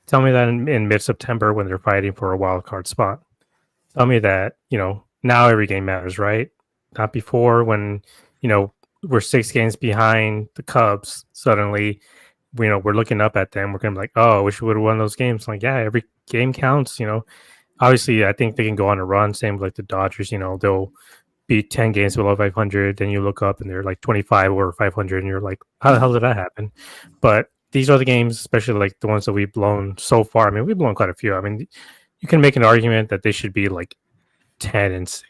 Tell me that in mid-September when they're fighting for a wild card spot. Tell me that, now every game matters, right? Not before when, we're 6 games behind the Cubs. Suddenly, we're looking up at them. We're going to be like, oh, I wish we would have won those games. Like, yeah, every game counts, Obviously, I think they can go on a run. Same with like the Dodgers, they'll be 10 games below 500. Then you look up and they're like 25 or 500 and you're like, how the hell did that happen? But these are the games, especially like the ones that we've blown so far. I mean, we've blown quite a few. I mean, you can make an argument that they should be like 10-6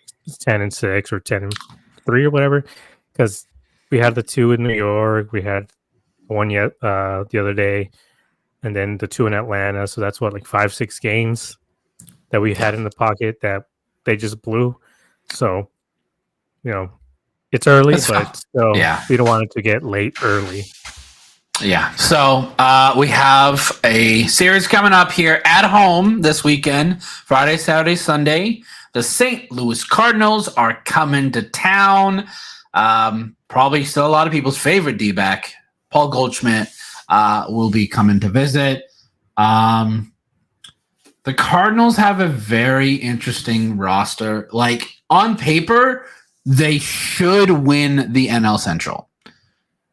or 10-3 or whatever, because we had the 2 in New York, we had one the other day, and then the 2 in Atlanta. So that's what, like 5-6 games that we had in the pocket that they just blew. So, it's early, but still, we don't want it to get late early. Yeah. So we have a series coming up here at home this weekend, Friday, Saturday, Sunday. The St. Louis Cardinals are coming to town. Probably still a lot of people's favorite D-back, Paul Goldschmidt, will be coming to visit. The Cardinals have a very interesting roster. Like on paper, they should win the NL Central.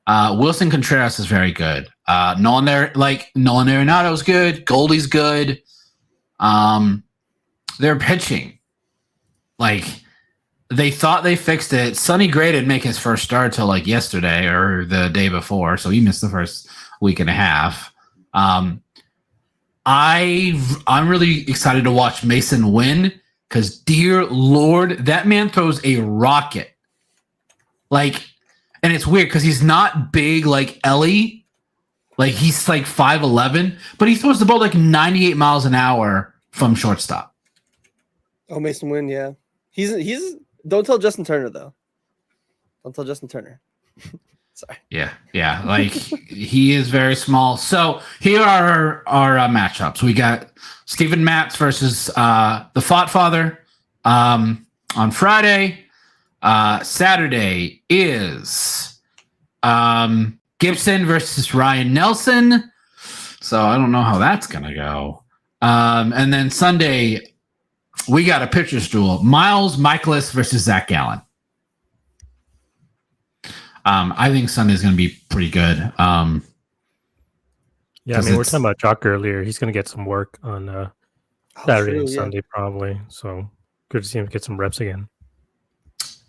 Wilson Contreras is very good. Nolan Arenado is good. Goldie's good. They're pitching. Like, they thought they fixed it. Sonny Gray didn't make his first start till like yesterday or the day before, so he missed the first week and a half. I'm really excited to watch Mason win because, dear Lord, that man throws a rocket. And it's weird because he's not big like Ellie. Like, he's like 5'11", but he throws the ball like 98 miles an hour from shortstop. Oh, Mason Wynn, yeah. He's don't tell Justin Turner, though. Don't tell Justin Turner. Sorry. Yeah. Like, he is very small. So here are our matchups. We got Steven Matz versus the Fought Father on Friday. Saturday is Gibson versus Ryan Nelson. So I don't know how that's going to go. And then Sunday, we got a pitcher's duel. Miles Michaelis versus Zach Gallen. I think Sunday's going to be pretty good. Yeah, I mean, we're talking about Jock earlier. He's going to get some work on Saturday and Sunday probably. So good to see him get some reps again.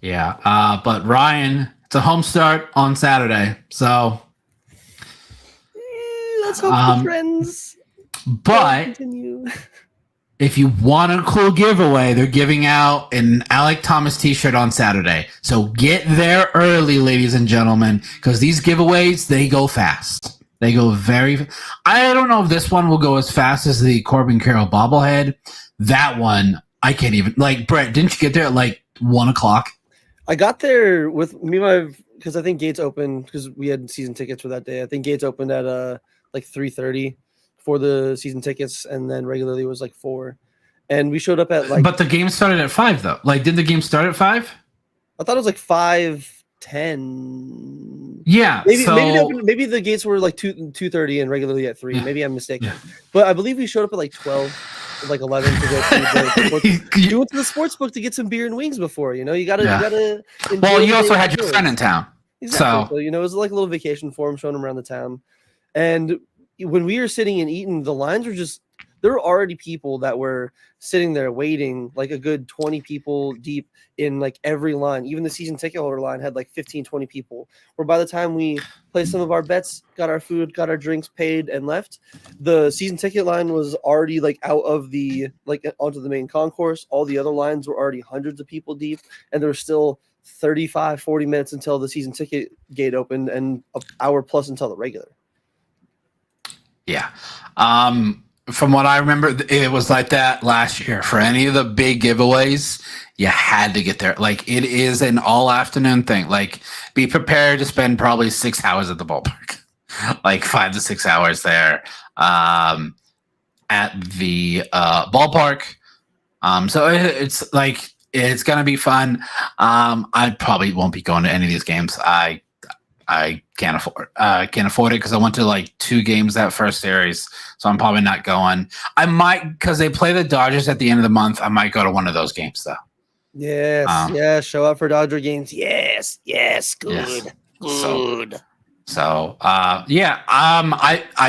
Yeah, but Ryan, it's a home start on Saturday. So let's hope the trends continue. If you want a cool giveaway, they're giving out an Alec Thomas t-shirt on Saturday. So get there early, ladies and gentlemen, because these giveaways, they go fast. They go very. I don't know if this one will go as fast as the Corbin Carroll bobblehead. That one, I can't even. Like, Brett, didn't you get there at like 1:00? I got there with me, because I think gates opened because we had season tickets for that day. I think gates opened at like 3:30 for the season tickets, and then regularly it was like 4. And we showed up at like. But the game started at 5, though. Like, did the game start at 5? I thought it was like 5:10. Yeah. Maybe the gates were like 2:30 and regularly at 3. Maybe I'm mistaken. Yeah. But I believe we showed up at like 12, like 11 to go to you went to the sports book to get some beer and wings before. You gotta. Well, you also had your friend in town. Exactly. So it was like a little vacation for him, showing him around the town. And when we were sitting and eating, the lines were just. There were already people that were sitting there waiting, like a good 20 people deep in like every line. Even the season ticket holder line had like 15, 20 people. Where by the time we placed some of our bets, got our food, got our drinks paid, and left, the season ticket line was already like out of the like onto the main concourse. All the other lines were already hundreds of people deep, and there were still 35, 40 minutes until the season ticket gate opened, and an hour plus until the regular. Yeah. From what I remember, it was like that last year. For any of the big giveaways, you had to get there. Like, it is an all-afternoon thing. Like, be prepared to spend probably 6 hours at the ballpark. Like, 5 to 6 hours there at the ballpark. So it's like, it's going to be fun. I probably won't be going to any of these games. I can't afford it because I went to like 2 games that first series, so I'm probably not going. I might, because they play the Dodgers at the end of the month. I might go to one of those games though. Yes, show up for Dodger games. Yes, good. So I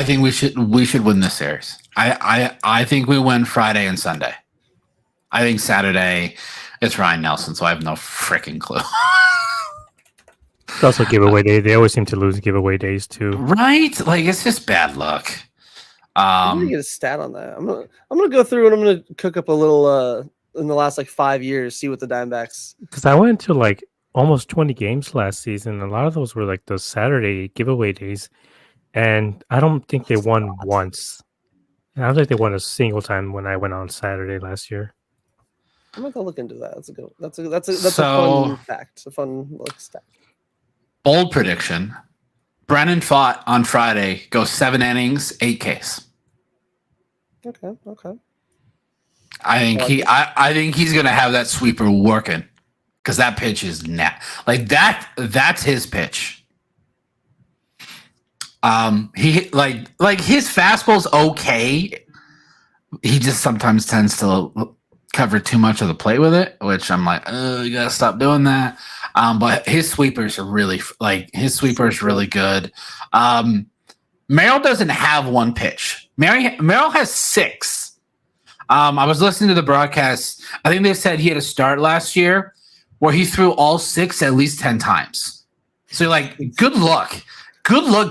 think we should win this series. I think we win Friday and Sunday. I think Saturday it's Ryan Nelson, so I have no freaking clue. It's also giveaway day. They always seem to lose giveaway days too. Right? Like, it's just bad luck. I'm gonna get a stat on that. I'm gonna go through and I'm gonna cook up a little in the last like 5 years, see what the Dbacks. Because I went to like almost 20 games last season. A lot of those were like those Saturday giveaway days, and I don't think they won once. And I don't think they won a single time when I went on Saturday last year. I'm gonna go look into that. That's a fun fact. It's a fun like stat. Bold prediction: Brennan Fott on Friday goes 7 innings, 8 Ks. Okay. I think he's gonna have that sweeper working because that pitch is like that. That's his pitch. He like his fastball's okay. He just sometimes tends to cover too much of the plate with it, which I'm like, oh, you gotta stop doing that. But his sweepers are really really good. Merrill doesn't have one pitch. Merrill has 6. I was listening to the broadcast. I think they said he had a start last year where he threw all 6 at least 10 times. So like, good luck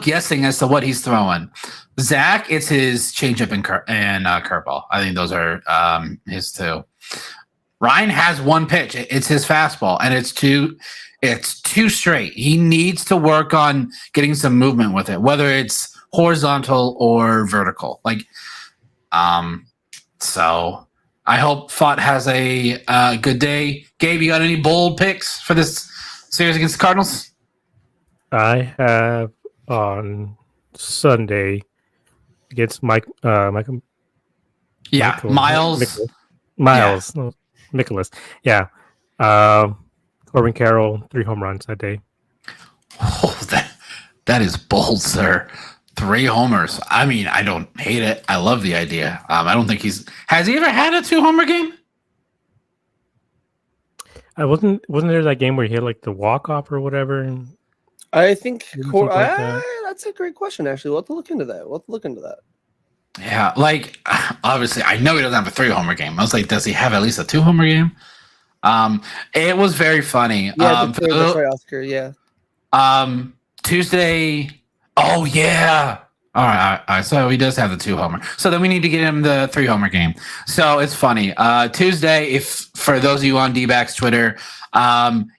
guessing as to what he's throwing. Zach, it's his changeup and curveball. I think those are his 2. Ryan has one pitch. It's his fastball, and it's too straight. He needs to work on getting some movement with it, whether it's horizontal or vertical. Like, so I hope Fott has a good day. Gabe, you got any bold picks for this series against the Cardinals? I have on Sunday against Michael. Yeah, Miles. Nicholas. Yeah. Corbin Carroll, 3 home runs that day. Oh, that is bold, sir. 3 homers. I mean, I don't hate it. I love the idea. I don't think has he ever had a 2-homer game? Wasn't there that game where he had like the walk-off or whatever? I think that's a great question, actually. We'll have to look into that. Yeah, like, obviously, I know he doesn't have a 3-homer game. I was like, does he have at least a 2-homer game? It was very funny. Yeah, that's right, Oscar. Yeah. Tuesday. Oh yeah. All right. So he does have the 2-homer. So then we need to get him the 3-homer game. So it's funny. Tuesday, if for those of you on Dbacks Twitter,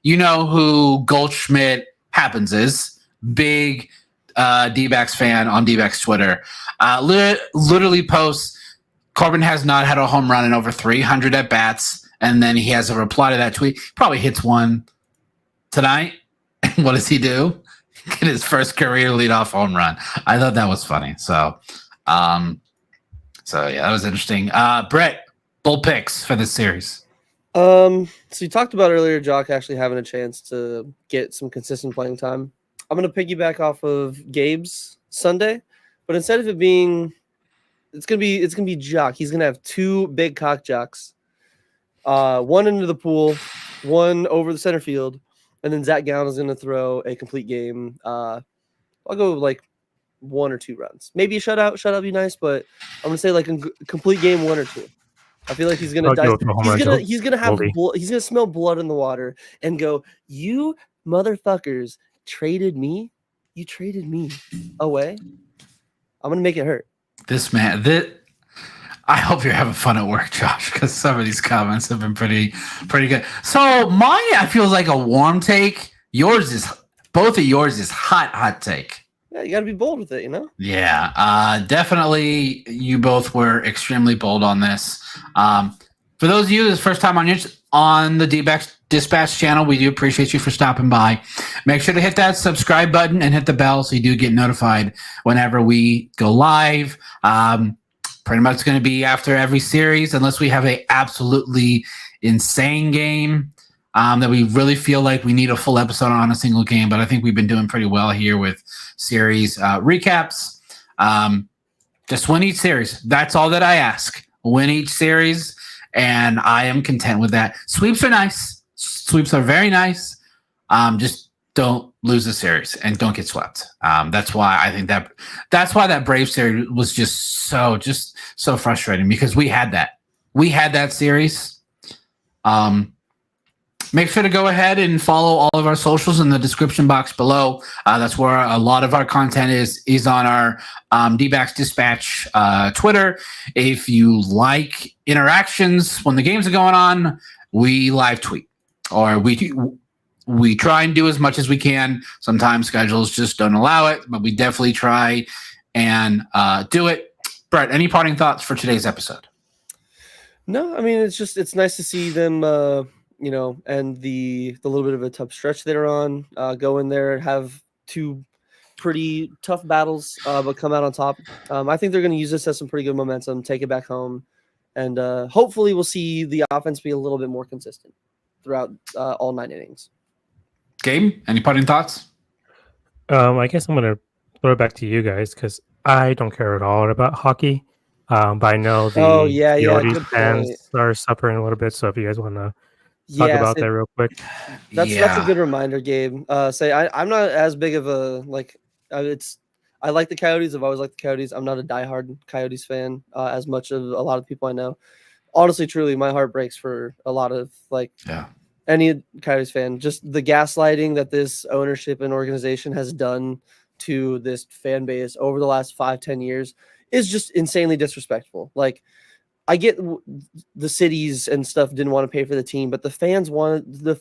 you know who Goldschmidt Happens is. Big Dbacks fan on Dbacks Twitter, literally posts, Corbin has not had a home run in over 300 at bats, and then he has a reply to that tweet. Probably hits one tonight. And what does he do? Get his first career leadoff home run. I thought that was funny. So yeah, that was interesting. Brett, bull picks for this series. So you talked about earlier, Jock actually having a chance to get some consistent playing time. I'm gonna piggyback off of Gabe's Sunday, but instead of it being, it's gonna be Jock. He's gonna have two big cock jocks, one into the pool, one over the center field, and then Zach Gallen is gonna throw a complete game. I'll go like 1 or 2 runs, maybe a shutout. Shutout would be nice, but I'm gonna say like a complete game 1 or 2. I feel like he's gonna die. He's gonna have he's gonna smell blood in the water and go, "You motherfuckers traded me. You traded me away. I'm gonna make it hurt." This man, I hope you're having fun at work, Josh, because some of these comments have been pretty good. So mine, I feel like a warm take. Both of yours is hot take. Yeah, you got to be bold with it, you know? Yeah, definitely. You both were extremely bold on this. For those of you, this is the first time on the Dbacks Dispatch channel, we do appreciate you for stopping by. Make sure to hit that subscribe button and hit the bell so you do get notified whenever we go live. Pretty much going to be after every series, unless we have a absolutely insane game. That we really feel like we need a full episode on a single game, but I think we've been doing pretty well here with series recaps. Just win each series. That's all that I ask. Win each series, and I am content with that. Sweeps are nice. Sweeps are very nice. Just don't lose the series and don't get swept. That's why I think that's why that Brave series was just so frustrating, because we had that. We had that series. Make sure to go ahead and follow all of our socials in the description box below. That's where a lot of our content is on our Dbacks Dispatch Twitter. If you like interactions when the games are going on, we live tweet, or we try and do as much as we can. Sometimes schedules just don't allow it, but we definitely try and do it. Brett, any parting thoughts for today's episode? No, I mean, it's nice to see them and the little bit of a tough stretch they're on, go in there, have 2 pretty tough battles, but come out on top. I think they're going to use this as some pretty good momentum, take it back home, and hopefully we'll see the offense be a little bit more consistent throughout all 9 innings. Gabe, any parting thoughts? I guess I'm going to throw it back to you guys, because I don't care at all about hockey, but I know the fans are suffering a little bit, so if you guys want to talk about that real quick. That's a good reminder, Gabe. I'm not as big of a I like the Coyotes. I've always liked the Coyotes. I'm not a diehard Coyotes fan as much as a lot of people I know. Honestly, truly, my heart breaks for a lot of any Coyotes fan. Just the gaslighting that this ownership and organization has done to this fan base over the last 5-10 years is just insanely disrespectful. Like, I get the cities and stuff didn't want to pay for the team, but the fans wanted the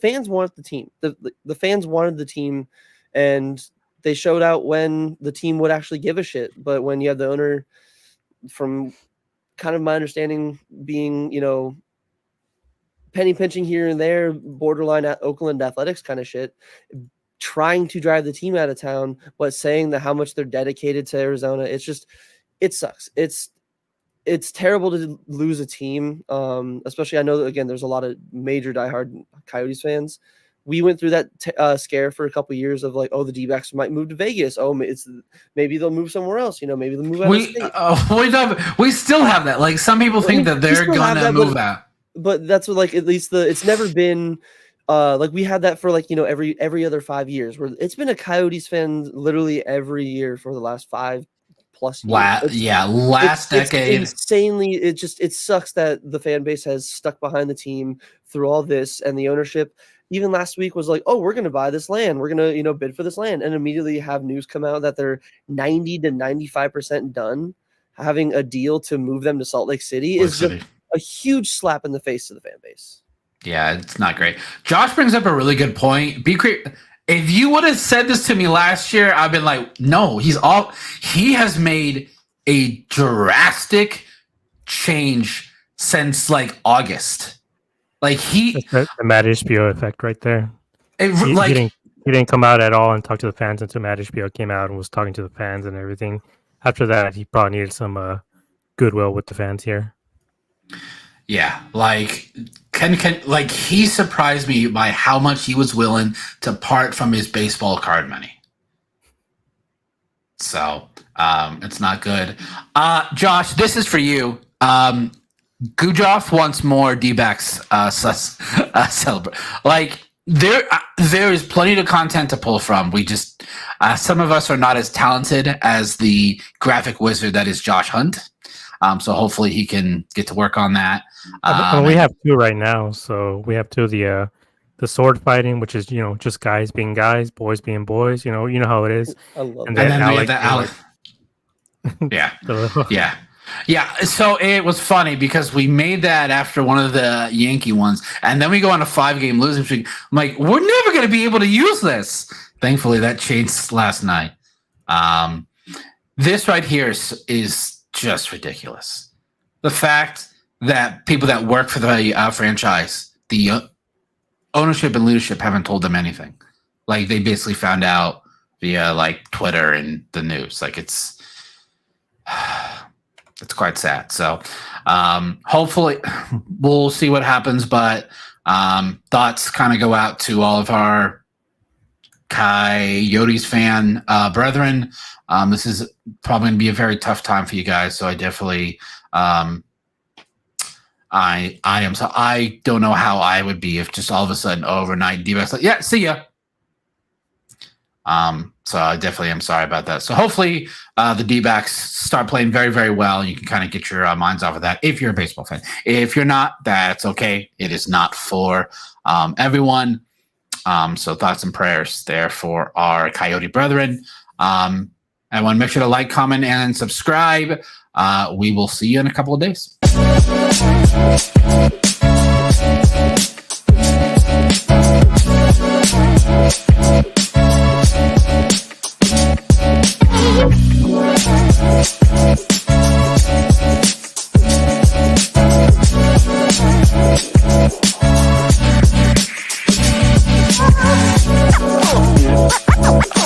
team. The fans wanted the team, and they showed out when the team would actually give a shit. But when you have the owner, from kind of my understanding, being, penny pinching here and there, borderline at Oakland Athletics kind of shit, trying to drive the team out of town, but saying that how much they're dedicated to Arizona, it sucks. It's terrible to lose a team, especially I know that, again, there's a lot of major diehard Coyotes fans. We went through that scare for a couple of years of like, oh, the D-backs might move to Vegas. Oh, maybe they'll move somewhere else. Maybe they'll move out of state. We still have that. Like, some people think that they're going to move out. But that's what, like, at least it's never been like we had that for like, every other 5 years, where it's been a Coyotes fan literally every year for the last 5+ years. Last decade. It's insanely. It sucks that the fan base has stuck behind the team through all this, and the ownership even last week was like, oh, we're going to buy this land. We're going to, bid for this land, and immediately have news come out that they're 90 to 95% done having a deal to move them to Salt Lake City. Just a huge slap in the face to the fan base. Yeah, it's not great. Josh brings up a really good point. If you would have said this to me last year, I've been like, no, he has made a drastic change since like August. Like the Matt HBO effect right there. He didn't come out at all and talk to the fans until Matt HBO came out and was talking to the fans and everything. After that, he probably needed some goodwill with the fans here. Yeah, like he surprised me by how much he was willing to part from his baseball card money. So it's not good. Josh, this is for you. Gujoff wants more D-backs celebrate. Like there is plenty of content to pull from. We just some of us are not as talented as the graphic wizard that is Josh Hunt. So hopefully he can get to work on that. We have two right now. So we have two of the sword fighting, which is just guys being guys, boys being boys. You know how it is. I love And then we have the Alex. Yeah. Yeah, so it was funny because we made that after one of the Yankee ones, and then we go on a 5-game losing streak. I'm like, we're never going to be able to use this. Thankfully, that changed last night. This right here is just ridiculous. The fact that people that work for the franchise, the ownership and leadership haven't told them anything. Like, they basically found out via, like, Twitter and the news. Like, it's quite sad. So hopefully we'll see what happens, but thoughts kind of go out to all of our Coyotes fan brethren. This is probably going to be a very tough time for you guys. So I definitely I am. So I don't know how I would be if just all of a sudden overnight D-backs like, yeah, see ya. So I definitely am sorry about that. So hopefully the D-backs start playing very, very well. And you can kind of get your minds off of that if you're a baseball fan. If you're not, that's okay. It is not for everyone. So thoughts and prayers there for our Coyote brethren. I want to make sure to like, comment, and subscribe. We will see you in a couple of days. Oh,